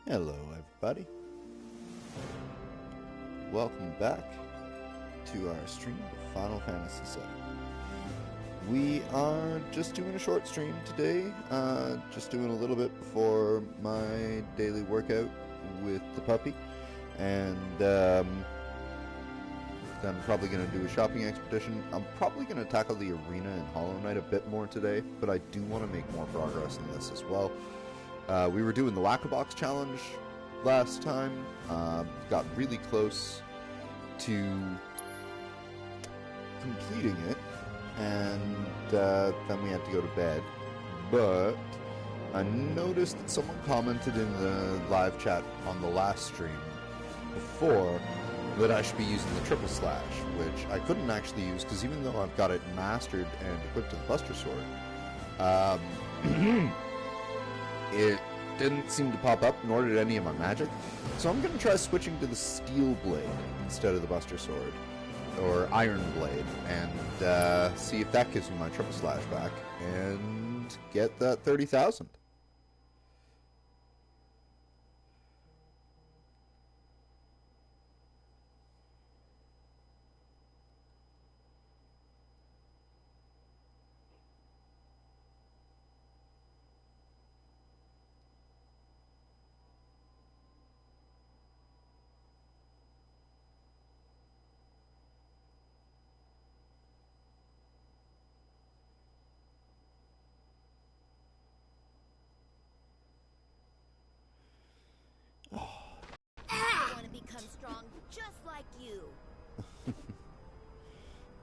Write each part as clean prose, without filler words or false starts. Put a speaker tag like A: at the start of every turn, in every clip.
A: Hello everybody. Welcome back to our stream of Final Fantasy VII. We are just doing a short stream today, just doing a little bit before my daily workout with the puppy, and then probably going to do a shopping expedition. I'm probably going to tackle the arena in Hollow Knight a bit more today, but I do want to make more progress in this as well. We were doing the Whack-A-Box challenge last time, got really close to completing it, and then we had to go to bed. But I noticed that someone commented in the live chat on the last stream before that I should be using the triple slash, which I couldn't actually use because even though I've got it mastered and equipped to the Buster Sword, it didn't seem to pop up, nor did any of my magic. So I'm going to try switching to the Steel Blade instead of the Buster Sword, or Iron Blade, and see if that gives me my triple slash back, and get that 30,000.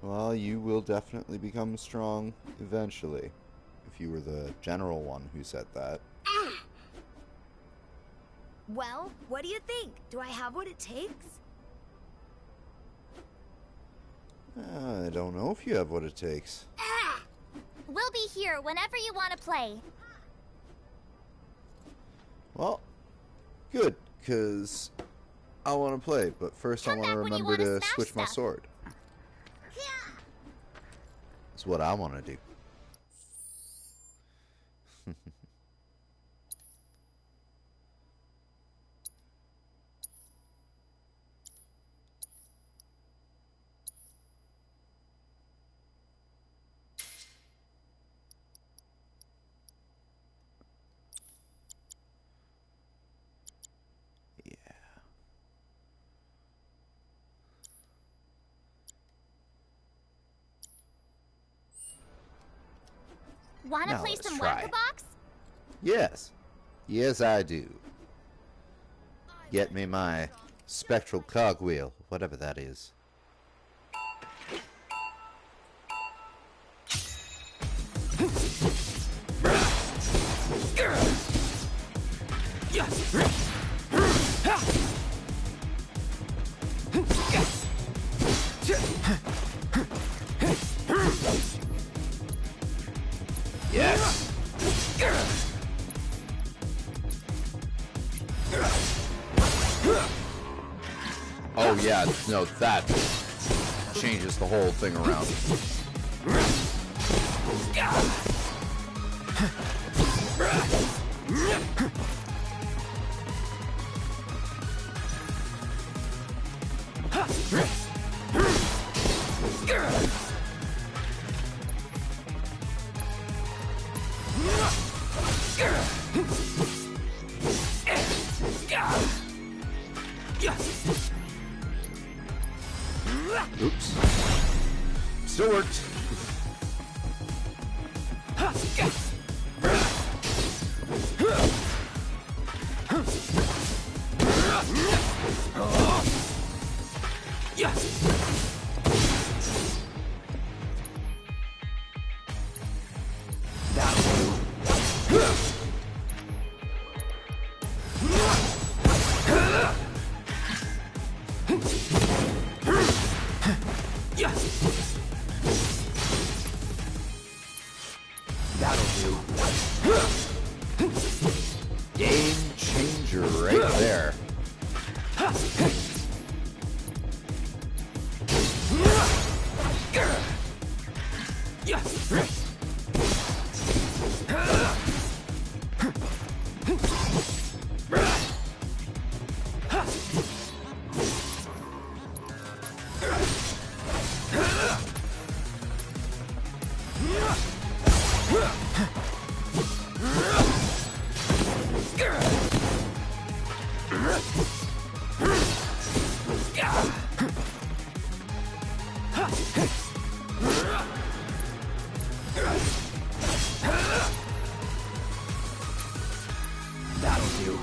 A: Well, you will definitely become strong eventually, if you were the general one who said that.
B: Well, what do you think? Do I have what it takes?
A: I don't know if you have what it takes.
C: We'll be here whenever you want to play.
A: Well, good, because I want to play, but first I want to remember to switch my sword. That's what I want to do.
C: Wanna play some Whack-A-Box?
A: Yes. Yes, I do. Get me my spectral cogwheel, whatever that is. Yes! Oh yeah, no, that changes the whole thing around. Oops. Still worked.
D: you.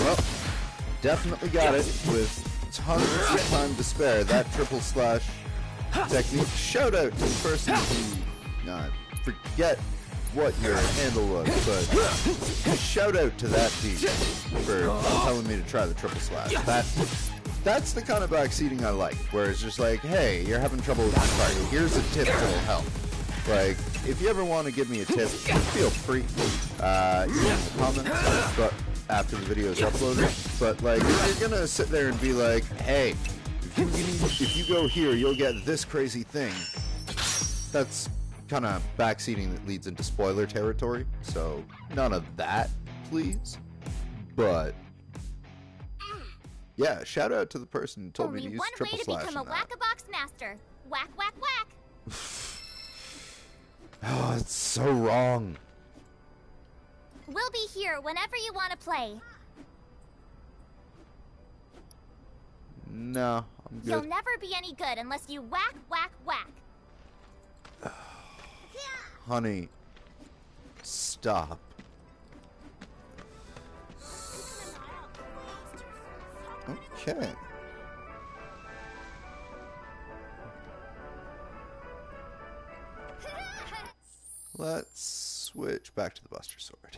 A: Well, definitely got it with tons of time to spare. That triple slash technique. Shout out to the person who forget what your handle was, but shout out to that team for telling me to try the triple slash. That's the kind of backseating I like, where it's just like, hey, you're having trouble with this part. Here's a tip that'll help. Like, if you ever want to give me a tip, feel free in the comments, but after the video is uploaded. But like, if you're gonna sit there and be like, hey, if you go here, you'll get this crazy thing. That's kind of backseating that leads into spoiler territory. So none of that, please. But yeah, shout out to the person who told me to use triple slash.
C: Only one way to become a whack-a-box master. Whack, whack, whack.
A: Oh, it's so wrong.
C: We'll be here whenever you want to play.
A: No, I'm good.
C: You'll never be any good unless you whack, whack, whack.
A: Honey, stop. Okay. Let's switch back to the Buster Sword.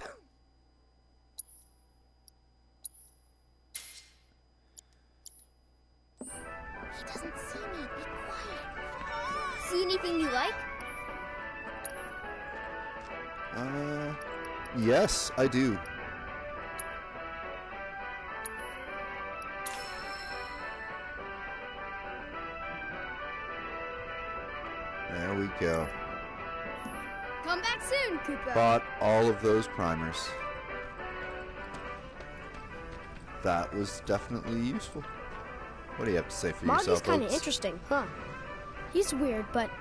C: He doesn't see me. Be quiet.
B: See anything you like?
A: Yes, I do. There we go.
B: Come back soon, Koopa.
A: Bought all of those primers. That was definitely useful. What do you have to say for yourself,
E: Moggy's kind of
A: Oaks?
E: interesting, huh? He's weird, but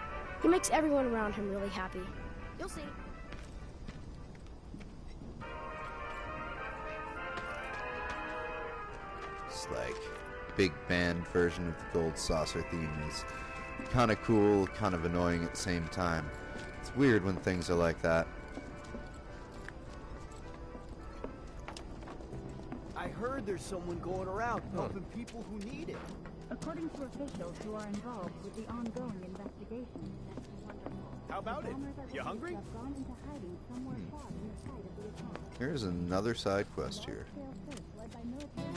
E: he makes everyone around him really happy.
B: You'll see.
A: It's like big band version of the Gold Saucer theme is kind of cool, kind of annoying at the same time. It's weird when things are like that.
F: I heard there's someone going around helping people who need it.
G: According to officials who are involved with the ongoing investigation, that's wonderful.
F: How about it? You hungry?
G: Have gone into hiding somewhere far from the site of the attack.
A: Here's another side quest here.
G: Led by military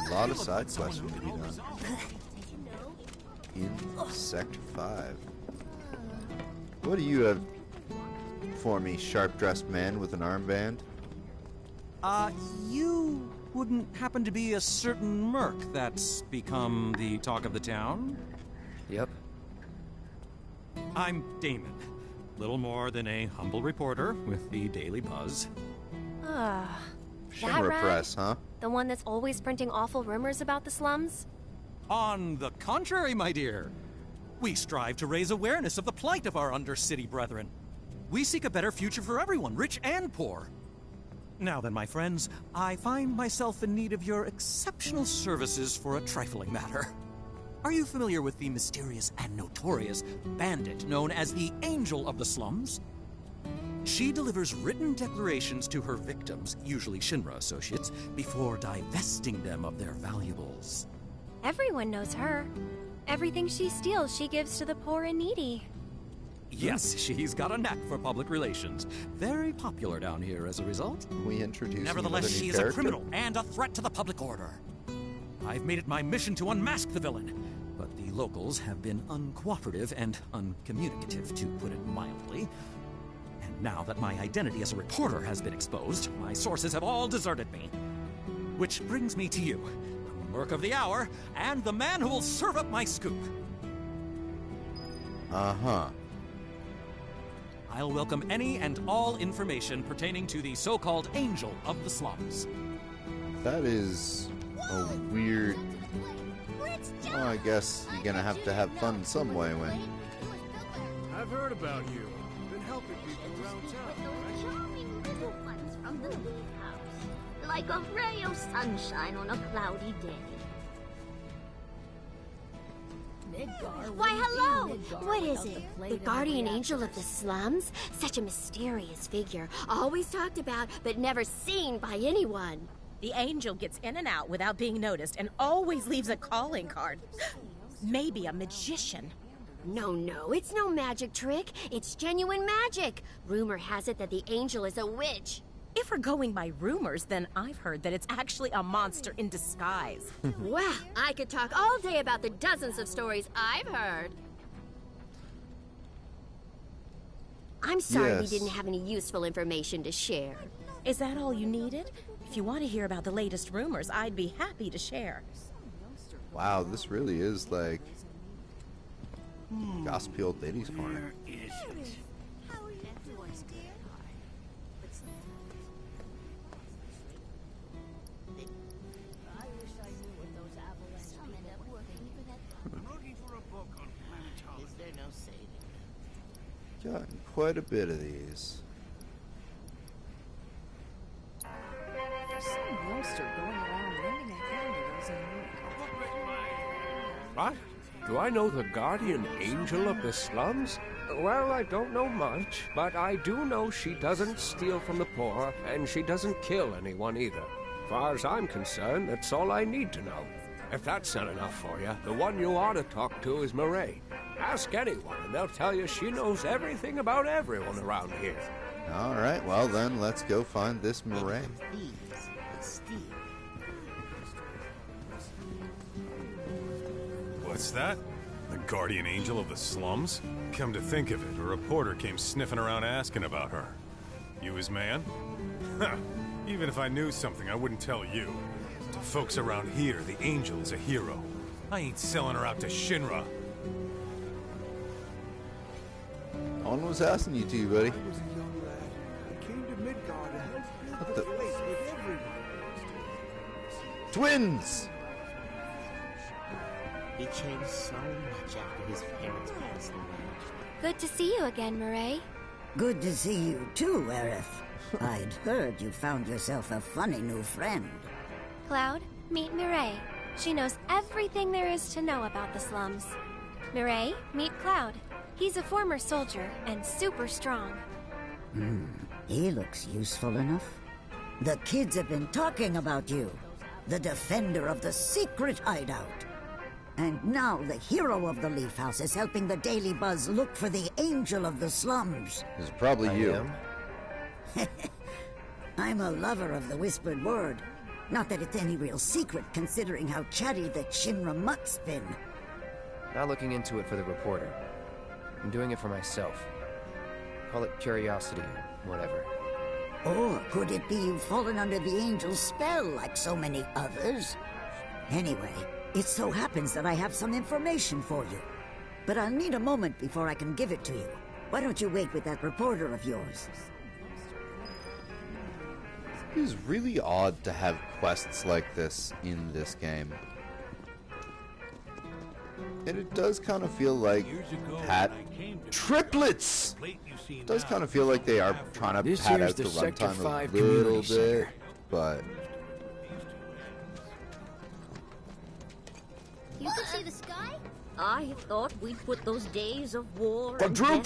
A: A lot of side quests need to be done. In Sector 5. What do you have for me, sharp-dressed man with an armband?
D: You wouldn't happen to be a certain merc that's become the talk of the town?
H: Yep.
D: I'm Damon. Little more than a humble reporter with the Daily Buzz.
I: That
A: Shimmer
I: rat?
A: Press, huh?
I: The one that's always printing awful rumors about the slums?
D: On the contrary, my dear. We strive to raise awareness of the plight of our undercity brethren. We seek a better future for everyone, rich and poor. Now then, my friends, I find myself in need of your exceptional services for a trifling matter. Are you familiar with the mysterious and notorious bandit known as the Angel of the Slums? She delivers written declarations to her victims, usually Shinra associates, before divesting them of their valuables.
I: Everyone knows her. Everything she steals, she gives to the poor and needy.
D: Yes, she's got a knack for public relations. Very popular down here as a result.
A: We introduce
D: Nevertheless,
A: another new
D: she is
A: character?
D: a criminal and a threat to the public order. I've made it my mission to unmask the villain, but the locals have been uncooperative and uncommunicative, to put it mildly. And now that my identity as a reporter has been exposed, my sources have all deserted me. Which brings me to you, the merc of the hour, and the man who will serve up my scoop.
A: Uh-huh.
D: I'll welcome any and all information pertaining to the so-called Angel of the Slums.
A: That is a weird... Well, I guess you're gonna have to have fun some way when...
F: I've heard about you. Been helping people around town,
H: With
F: right?
H: those charming little ones from the Leaf House. Like a ray of sunshine on a cloudy day.
C: Why, hello! What is it? The guardian angel of the slums? Such a mysterious figure. Always talked about, but never seen by anyone.
J: The angel gets in and out without being noticed and always leaves a calling card. Maybe a magician.
C: No, it's no magic trick. It's genuine magic. Rumor has it that the angel is a witch.
J: If we're going by rumors, then I've heard that it's actually a monster in disguise.
C: Wow, I could talk all day about the dozens of stories I've heard. I'm sorry we
A: Yes.
C: didn't have any useful information to share.
J: Is that all you needed? If you want to hear about the latest rumors, I'd be happy to share.
A: Wow, this really is like gossipy old ladies' corner. Gotten quite a bit of these.
G: There's some youngster going around lending out candidates and
K: What? Do I know the guardian angel of the slums? Well, I don't know much, but I do know she doesn't steal from the poor, and she doesn't kill anyone either. Far as I'm concerned, that's all I need to know. If that's not enough for you, the one you ought to talk to is Murray. Ask anyone, and they'll tell you she knows everything about everyone around here.
A: All right, well then, let's go find this Murray.
L: What's that? The guardian angel of the slums? Come to think of it, a reporter came sniffing around asking about her. You his man? Huh. Even if I knew something, I wouldn't tell you. To folks around here, the angel is a hero. I ain't selling her out to Shinra.
A: No one was asking you to, buddy.
F: I was a young lad. I came to Midgard and helped
A: What
F: build
A: the-
F: a place with everyone.
A: Twins!
H: He changed so much after his parents passed away.
C: Good to see you again, Murray.
M: Good to see you too, Aerith. I'd heard you found yourself a funny new friend.
I: Cloud, meet Mireille. She knows everything there is to know about the slums. Mireille, meet Cloud. He's a former soldier and super strong.
M: He looks useful enough. The kids have been talking about you. The defender of the secret hideout. And now the hero of the Leaf House is helping the Daily Buzz look for the angel of the slums.
A: It's probably you.
M: I'm a lover of the whispered word. Not that it's any real secret, considering how chatty the Shinra mutt's been.
N: Not looking into it for the reporter. I'm doing it for myself. Call it curiosity or whatever.
M: Or could it be you've fallen under the angel's spell like so many others? Anyway, it so happens that I have some information for you. But I'll need a moment before I can give it to you. Why don't you wait with that reporter of yours?
A: It is really odd to have quests like this in this game. And it does kind of feel like triplets! It does kind of feel like they are trying to
K: This
A: pad
K: here's
A: out the
K: the Sector
A: runtime
K: 5
A: a little
K: Community
A: bit,
K: Center.
A: but
H: You can see the sky? I thought we'd put those days of war and
A: Quadruplets!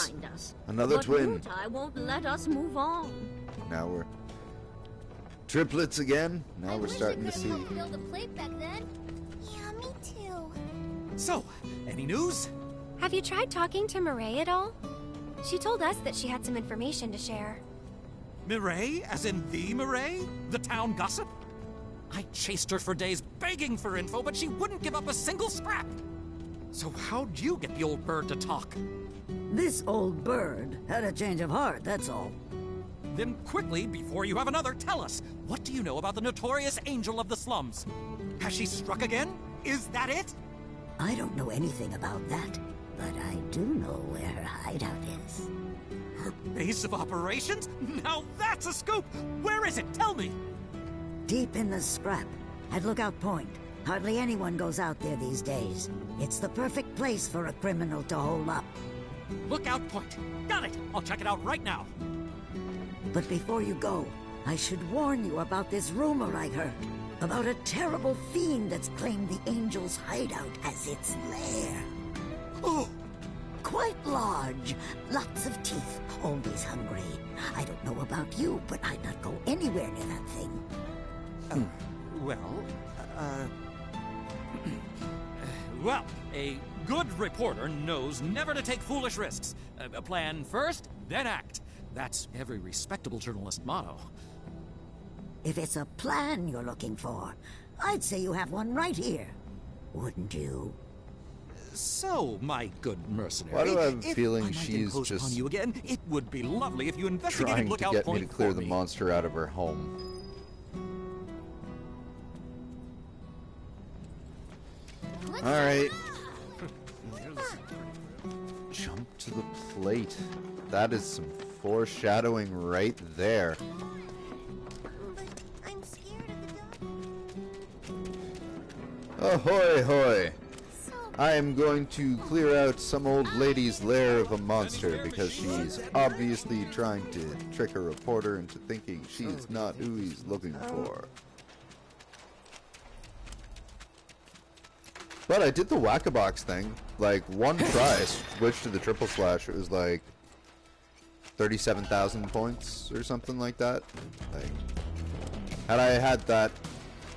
H: death behind us.
A: Another
H: but
A: twin.
H: Mutai won't let us move on.
A: now we're triplets again. Now we're starting to see.
C: Build a plate back then.
I: Yeah, me too.
D: So, any news?
I: Have you tried talking to Mireille at all? She told us that she had some information to share.
D: Mireille, as in the Mireille? The town gossip? I chased her for days begging for info, but she wouldn't give up a single scrap. So how'd you get the old bird to talk?
M: This old bird had a change of heart, that's all.
D: Then quickly, before you have another, tell us, what do you know about the notorious angel of the slums? Has she struck again? Is that it?
M: I don't know anything about that, but I do know where her hideout is.
D: Her base of operations? Now that's a scoop! Where is it? Tell me!
M: Deep in the scrap, at Lookout Point. Hardly anyone goes out there these days. It's the perfect place for a criminal to hole up.
D: Lookout point. Got it. I'll check it out right now.
M: But before you go, I should warn you about this rumor I heard. About a terrible fiend that's claimed the Angel's hideout as its lair.
D: Oh!
M: Quite large. Lots of teeth. Always hungry. I don't know about you, but I'd not go anywhere near that thing.
D: Well, a good reporter knows never to take foolish risks. Plan first, then act. That's every respectable journalist motto.
M: If it's a plan you're looking for, I'd say you have one right here. Wouldn't you?
D: So, my good mercenary,
A: Why do I have a feeling
D: if I might
A: she's
D: impose
A: just
D: upon you again, it would be lovely if you investigated
A: trying to
D: Lookout
A: get me
D: Point
A: to clear
D: for
A: the
D: me.
A: monster out of her home? Alright. Jump to the plate. That is some foreshadowing right there.
C: I'm scared of the
A: Ahoy hoy! I am going to clear out some old lady's lair of a monster because she's obviously trying to trick a reporter into thinking she's not who he's looking for. But I did the whack-a-box thing. Like, one try, switched to the triple slash. It was like 37,000 points or something like that. Like, had I had that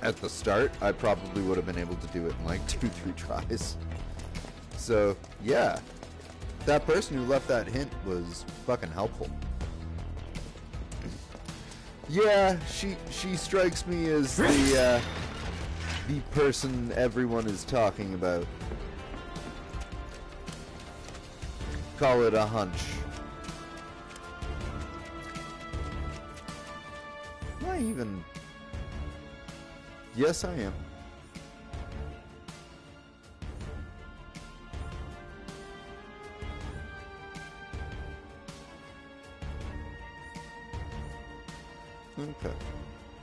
A: at the start, I probably would have been able to do it in like 2-3 tries. So, yeah. That person who left that hint was fucking helpful. Yeah, she strikes me as the person everyone is talking about. Call it a hunch. Am I even... Yes, I am. Okay.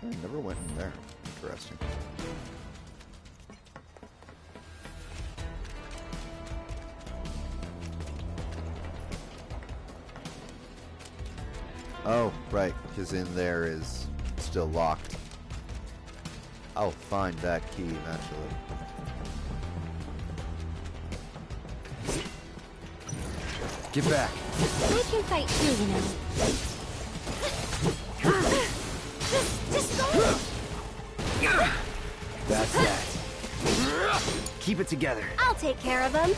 A: I never went in there. Interesting. Oh, right, because in there is still locked. I'll find that key eventually.
N: Get back.
I: I can fight too, you know.
C: Just go!
O: That's that. Keep it together.
I: I'll take care of them.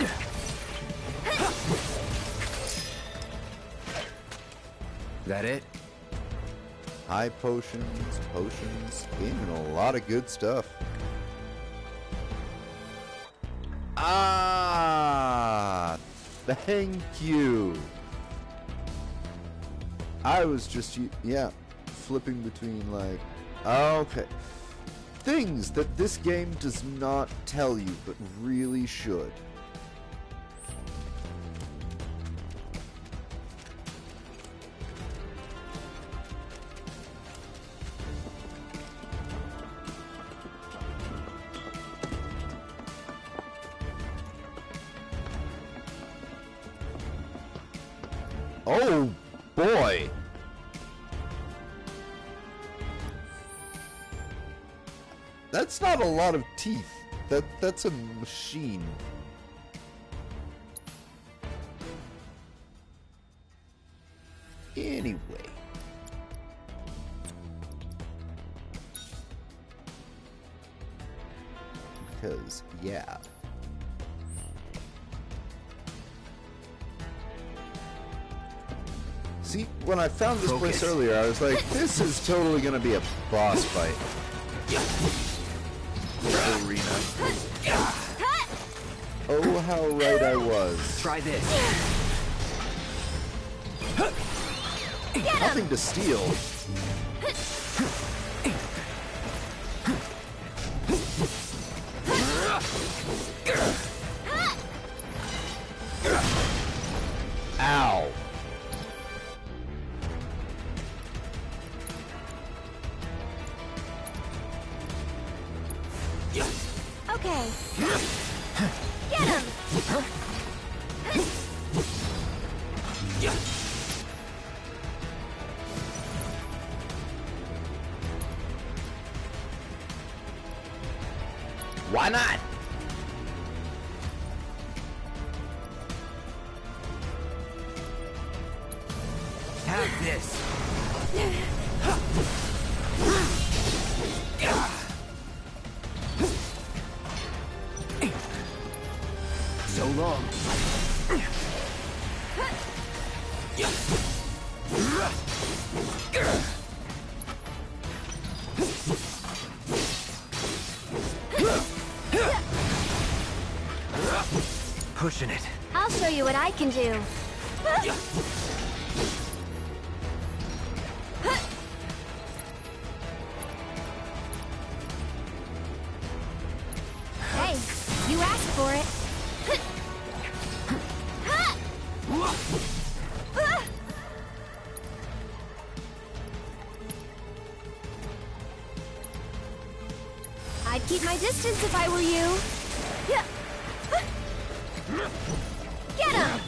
N: That it?
A: High potions, and a lot of good stuff. Ah, thank you. I was just, flipping between like, okay. Things that this game does not tell you, but really should. Oh, boy. That's not a lot of teeth. That's a machine. Anyway. Because, yeah. See, when I found this place earlier, I was like, this is totally going to be a boss fight. Arena. Oh, how right I was.
O: Try this.
A: Nothing to steal. Ow.
C: Okay. Get him!
A: Why not?
O: Have this. So long. Pushing it.
C: I'll show you what I can do. Hey, you asked for it. I'd keep my distance if I were you. Get him!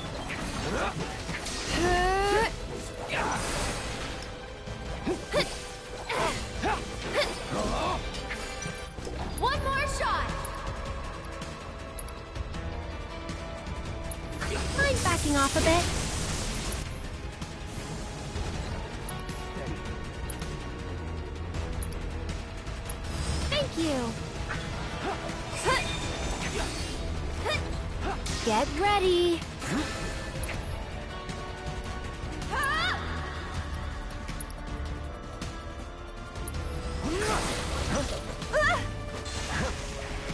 C: One more shot! Mind backing off a bit? Thank you. Get ready.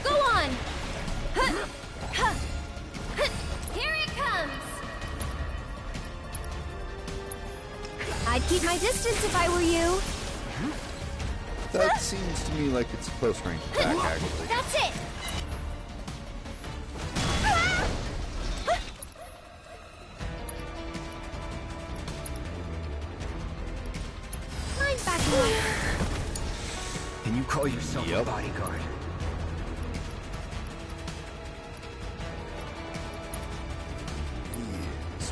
C: Go on. Here it comes. I'd keep my distance if I were you.
A: That seems to me like it's a close range attack, actually.
C: That's it. Mind backing off.
O: Can you call yourself a bodyguard?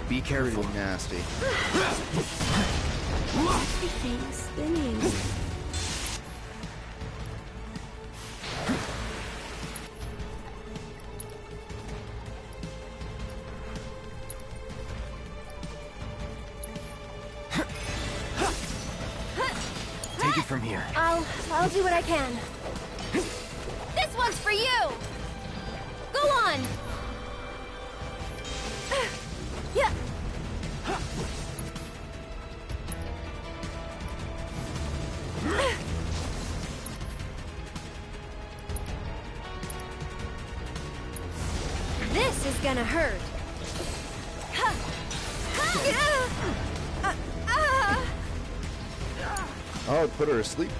A: Be careful, nasty.
C: Everything's spinning.
O: Take it from here.
C: I'll do what I can. This one's for you. Go on. Yeah. This is gonna hurt.
A: Oh, put her asleep.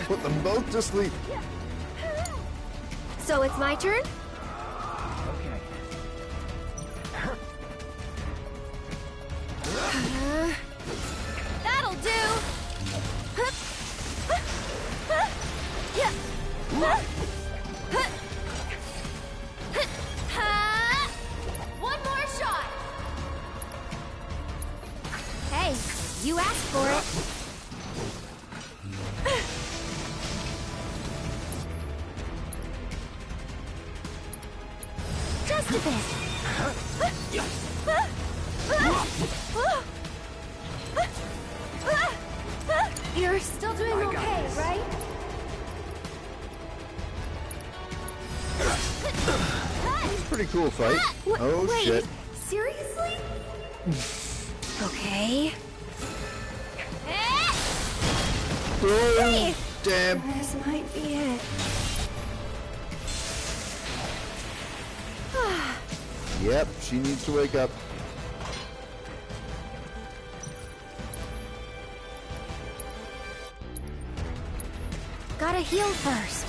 A: Put them both to sleep.
C: So it's my turn? That'll do. One more shot. Hey, you asked for it. Just a bit. You're still doing okay, right?
A: Pretty cool fight. Oh,
C: wait,
A: shit.
C: Seriously? Okay.
A: Oh, damn.
C: This might be it.
A: Yep, she needs to wake up.
C: Gotta heal first.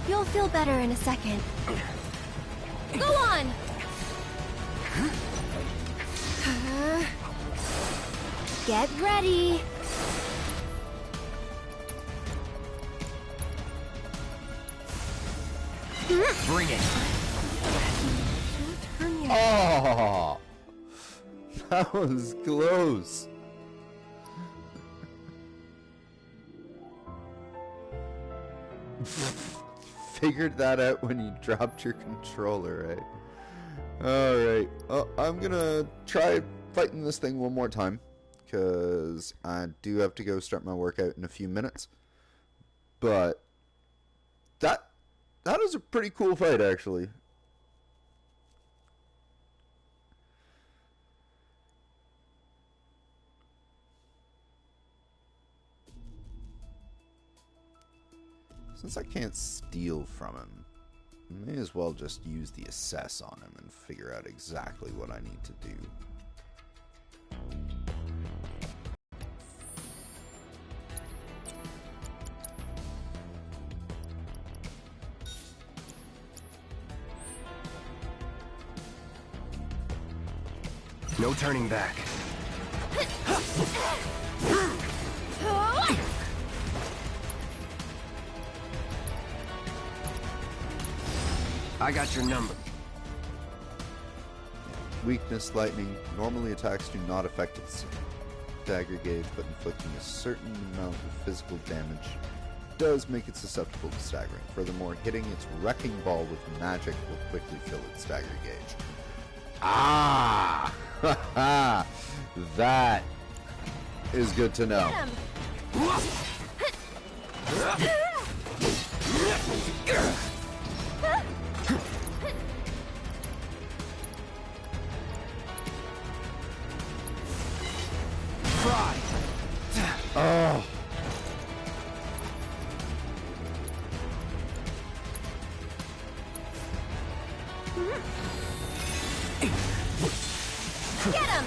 C: You'll feel better in a second. Go on!
I: Get ready.
O: Bring it.
A: Oh, that was close. Figured that out when you dropped your controller, right? Alright. Oh, I'm gonna try fighting this thing one more time, because I do have to go start my workout in a few minutes. But that was a pretty cool fight, actually. Since I can't steal from him, I may as well just use the assess on him and figure out exactly what I need to do.
O: No turning back. I got your number.
A: Weakness, lightning. Normally attacks do not affect its dagger gauge, but inflicting a certain amount of physical damage does make it susceptible to staggering. Furthermore, hitting its wrecking ball with magic will quickly fill its dagger gauge. Ah! That is good to know. Oh.
I: Get him!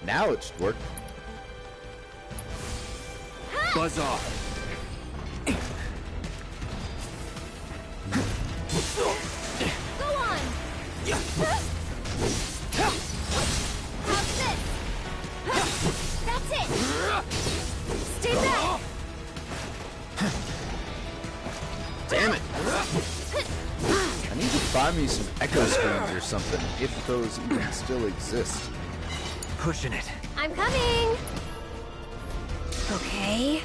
A: Now it should work.
O: Buzz off.
I: Go on! How's this? That's it! Stay back!
A: Damn it! I need to buy me some echo screens or something, if those even still exist.
O: Pushing it.
I: I'm coming! Okay.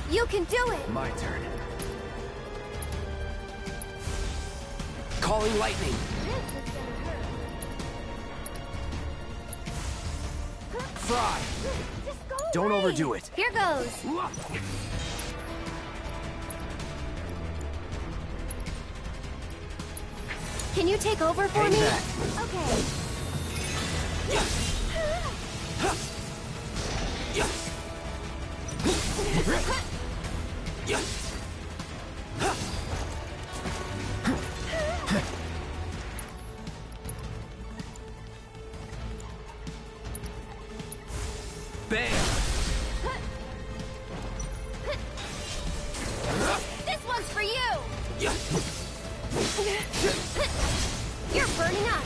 I: You can do it!
O: My turn. Calling lightning. Fry. Don't overdo it.
I: Here goes. Can you take over for me?
O: Back.
I: Okay.
O: Bam!
I: This one's for you! You're burning up!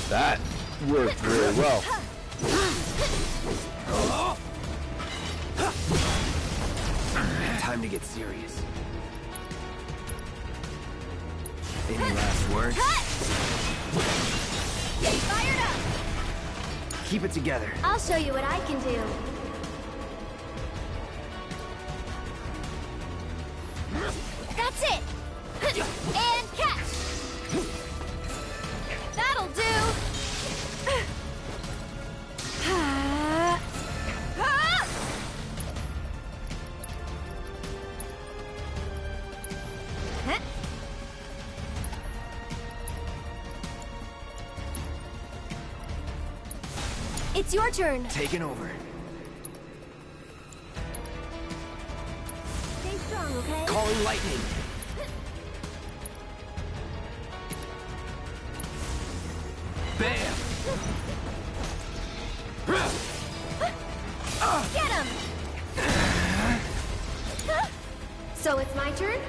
A: That worked really well.
O: Time to get serious. Any last words?
I: Get fired up!
O: Keep it together.
I: I'll show you what I can do. That's it! And catch! That'll do! It's your turn.
O: Taking over.
B: Stay strong, okay?
O: Calling lightning. Bam!
I: Get him! So it's my turn?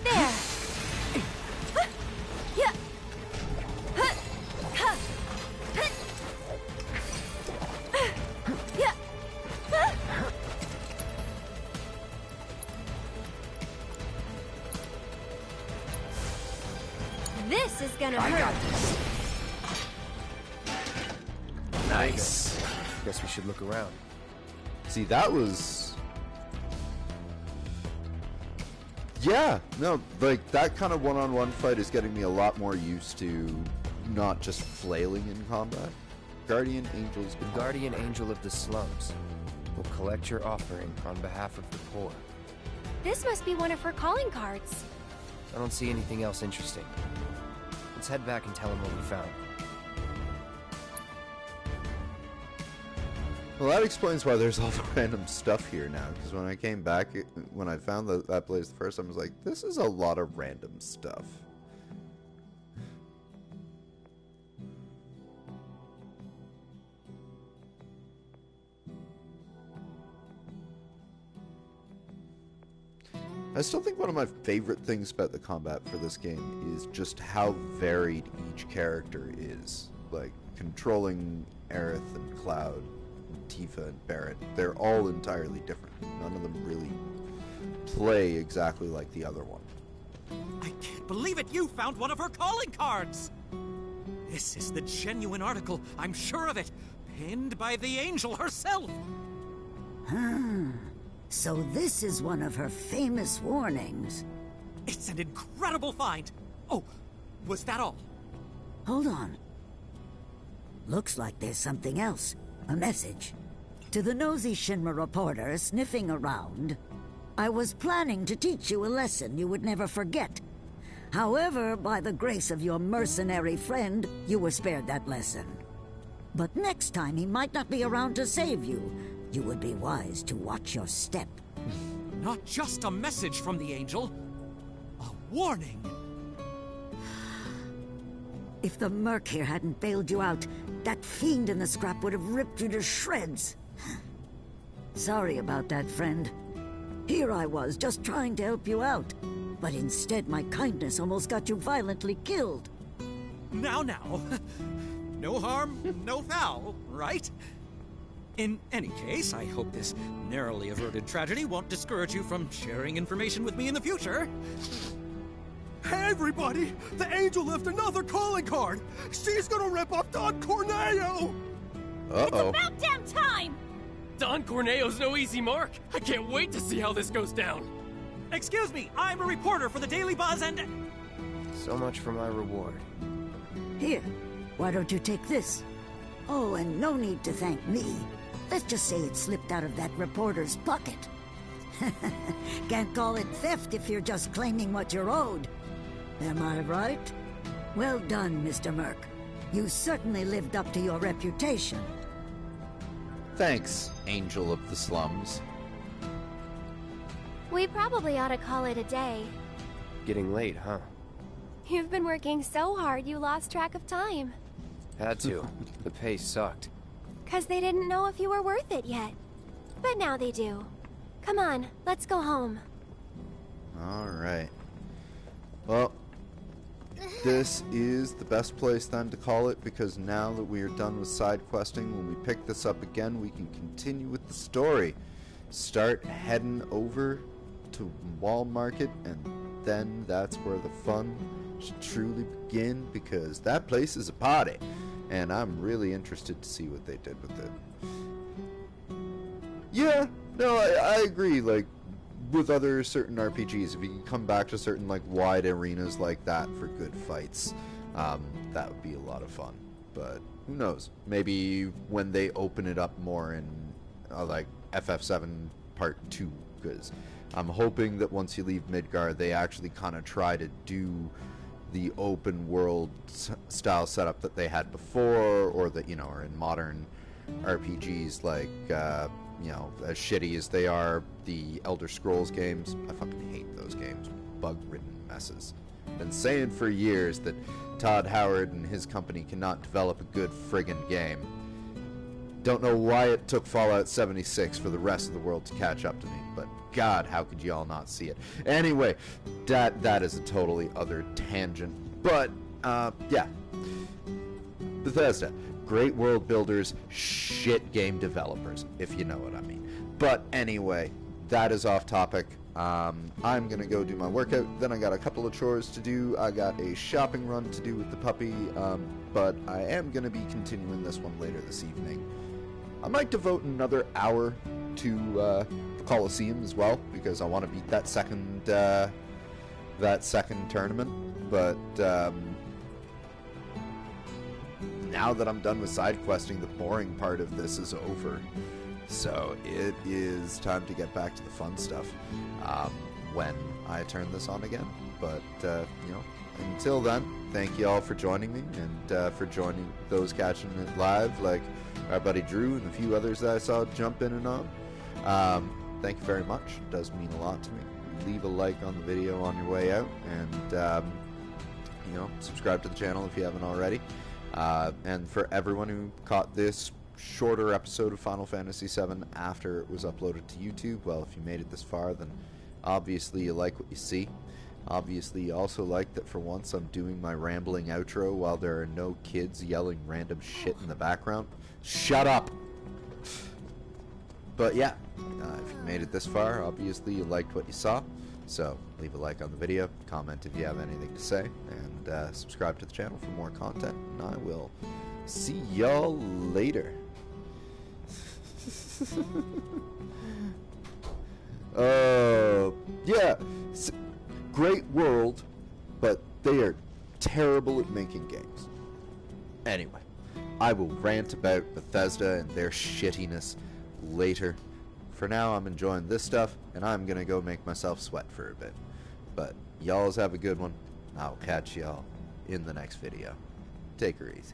I: There! This is gonna hurt.
O: I got this.
N: Nice. Guess we should look around.
A: See, that was... Yeah, no, like, that kind of one-on-one fight is getting me a lot more used to not just flailing in combat. Guardian Angels...
N: The Guardian Angel of the Slums will collect your offering on behalf of the poor.
I: This must be one of her calling cards.
N: I don't see anything else interesting. Let's head back and tell him what we found.
A: Well, that explains why there's all the random stuff here now, because when I came back, when I found that place the first time, I was like, this is a lot of random stuff. I still think one of my favorite things about the combat for this game is just how varied each character is. Like, controlling Aerith and Cloud, and Tifa and Barret, they're all entirely different. None of them really play exactly like the other one.
D: I can't believe it! You found one of her calling cards! This is the genuine article, I'm sure of it! Pinned by the angel herself!
M: So this is one of her famous warnings.
D: It's an incredible find! Oh, was that all?
M: Hold on. Looks like there's something else. A message. To the nosy Shinra reporter sniffing around, I was planning to teach you a lesson you would never forget. However, by the grace of your mercenary friend, you were spared that lesson. But next time he might not be around to save you. You would be wise to watch your step.
D: Not just a message from the angel, a warning.
M: If the Merc here hadn't bailed you out, that fiend in the scrap would have ripped you to shreds. Sorry about that, friend. Here I was, just trying to help you out. But instead, my kindness almost got you violently killed.
D: Now. No harm, no foul, right? In any case, I hope this narrowly averted tragedy won't discourage you from sharing information with me in the future.
F: Hey, everybody! The angel left another calling card! She's gonna rip up Don Corneo!
A: Uh-oh.
J: It's about damn time!
P: Don Corneo's no easy mark. I can't wait to see how this goes down.
D: Excuse me, I'm a reporter for the Daily Buzz and...
N: So much for my reward.
M: Here, why don't you take this? Oh, and no need to thank me. Let's just say it slipped out of that reporter's pocket. Can't call it theft if you're just claiming what you're owed. Am I right? Well done, Mr. Merc. You certainly lived up to your reputation.
A: Thanks, Angel of the Slums.
I: We probably ought to call it a day.
N: Getting late, huh?
I: You've been working so hard you lost track of time.
N: Had to. The pace sucked.
I: 'Cause they didn't know if you were worth it yet. But now they do. Come on, let's go home.
A: Alright. Well, this is the best place then to call it, because now that we are done with side questing, when we pick this up again, we can continue with the story. Start heading over to Wall Market, and then that's where the fun should truly begin, because that place is a party, and I'm really interested to see what they did with it. Yeah, no, I agree, like, with other certain RPGs, if you can come back to certain, like, wide arenas like that for good fights, that would be a lot of fun. But who knows? Maybe when they open it up more in, like, FF7 Part 2, because I'm hoping that once you leave Midgar, they actually kind of try to do the open world style setup that they had before, or that, you know, are in modern RPGs, like, you know, as shitty as they are, the Elder Scrolls games. I fucking hate those games. Bug-ridden messes. Been saying for years that Todd Howard and his company cannot develop a good friggin' game. Don't know why it took Fallout 76 for the rest of the world to catch up to me, but God, how could you all not see it? Anyway, that is a totally other tangent. But, yeah. Bethesda. Great world builders, shit game developers, if you know what I mean. But anyway, that is off topic. I'm gonna go do my workout, then I got a couple of chores to do. I got a shopping run to do with the puppy, but I am gonna be continuing this one later this evening. I might devote another hour to the Coliseum as well, because I want to beat that second tournament. But now that I'm done with side questing, the boring part of this is over. So it is time to get back to the fun stuff when I turn this on again. But, you know, until then, thank you all for joining me, and for joining those catching it live, like our buddy Drew and a few others that I saw jump in and on. Thank you very much. It does mean a lot to me. Leave a like on the video on your way out, and, you know, subscribe to the channel if you haven't already. And for everyone who caught this shorter episode of Final Fantasy VII after it was uploaded to YouTube, well, if you made it this far, then obviously you like what you see. Obviously you also like that for once I'm doing my rambling outro while there are no kids yelling random shit in the background. Shut up! But yeah, if you made it this far, obviously you liked what you saw. So leave a like on the video, comment if you have anything to say, and subscribe to the channel for more content. And I will see y'all later. Yeah, great world, but they are terrible at making games. Anyway, I will rant about Bethesda and their shittiness later. For now, I'm enjoying this stuff, and I'm gonna go make myself sweat for a bit. But y'alls have a good one. I'll catch y'all in the next video. Take her easy.